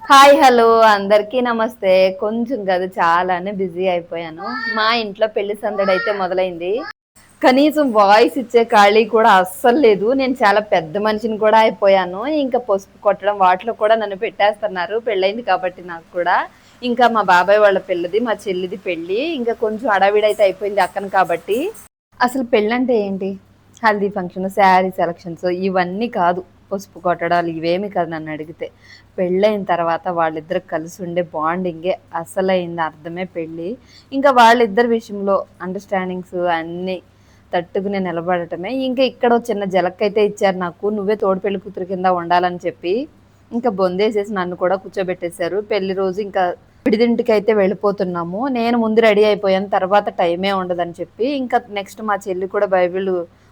Hi hello అందరికీ నమస్తే. కొంచెం కాదు చాలానే బిజీ అయిపోయాను. మా ఇంట్లో పెళ్లి సందడి అయితే మొదలైంది. కనీసం వాయిస్ ఇచ్చే ఖాళీ కూడా అస్సలు లేదు. నేను చాలా పెద్ద మనిషిని కూడా అయిపోయాను. ఇంకా పసుపు కొట్టడం వాటిలో కూడా నన్ను పెట్టేస్తున్నారు. పెళ్ళైంది కాబట్టి నాకు కూడా. ఇంకా మా బాబాయ్ వాళ్ళ పెళ్ళిది, మా చెల్లిది పెళ్ళి. ఇంకా కొంచెం హడావిడైతే అయిపోయింది అక్కను కాబట్టి. అసలు పెళ్ళంటే ఏంటి? హల్దీ ఫంక్షన్, శారీ సెలక్షన్స్ ఇవన్నీ కాదు. పసుపు కొట్టడాలు ఇవేమి కాదు నన్నడిగితే. పెళ్ళైన తర్వాత వాళ్ళిద్దరు కలిసి ఉండే బాండింగే అసలైంది అర్థమే పెళ్ళి. ఇంకా వాళ్ళిద్దరి విషయంలో అండర్‌స్టాండింగ్స్ అన్నీ తట్టుకుని నిలబడటమే. ఇంకా ఇక్కడో చిన్న జలక్కయితే ఇచ్చారు నాకు. నువ్వే తోడు పెళ్లి కూతురు కింద ఉండాలని చెప్పి. ఇంకా బొందేసేసి నన్ను కూడా కూర్చోబెట్టేశారు. పెళ్లి రోజు ఇంకా విడిదింటికైతే వెళ్ళిపోతున్నాము. నేను ముందు రెడీ అయిపోయాను. తర్వాత టైమే ఉండదని చెప్పి. ఇంకా నెక్స్ట్ మా చెల్లి కూడా బైబిల్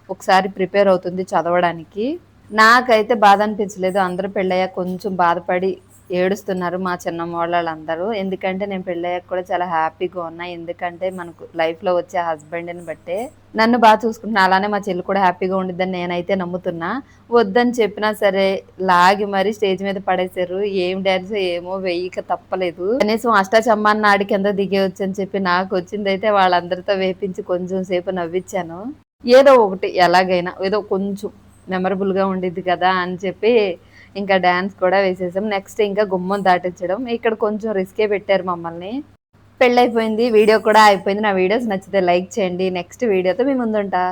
ఒకసారి ప్రిపేర్ అవుతుంది చదవడానికి. నాకైతే బాధ అనిపించలేదు. అందరూ పెళ్ళయ్యాక కొంచెం బాధపడి ఏడుస్తున్నారు మా చిన్నమ్మ వాళ్ళందరూ. ఎందుకంటే నేను పెళ్ళయ్యాక కూడా చాలా హ్యాపీగా ఉన్నా. ఎందుకంటే మనకు లైఫ్‌లో వచ్చే హస్బెండ్‌ని బట్టే నన్ను చూసుకుంటున్నా. అలానే మా చెల్లి కూడా హ్యాపీగా ఉండిద్దని నేనైతే నమ్ముతున్నా. వద్దని చెప్పినా సరే లాగి మరీ స్టేజ్ మీద పడేశారు. ఏం డాన్సో ఏమో వెయ్యక తప్పలేదు. కనీసం అష్టాచమ్మాన ఆడి కింద దిగేయొచ్చని చెప్పి నాకొచ్చిందైతే వాళ్ళందరితో వేపించి కొంచెం సేపు నవ్విచ్చాను. ఏదో ఒకటి ఎలాగైనా ఏదో కొంచెం మెమరబుల్‌గా ఉండిద్ది కదా అని చెప్పి ఇంకా డాన్స్ కూడా వేసేసాం. నెక్స్ట్ ఇంకా గుమ్మం దాటించడం. ఇక్కడ కొంచెం రిస్కే పెట్టారు మమ్మల్ని. పెళ్లయిపోయింది. వీడియో కూడా అయిపోయింది. నా వీడియోస్ నచ్చితే లైక్ చేయండి. నెక్స్ట్ వీడియోతో మీ ముందుంటా.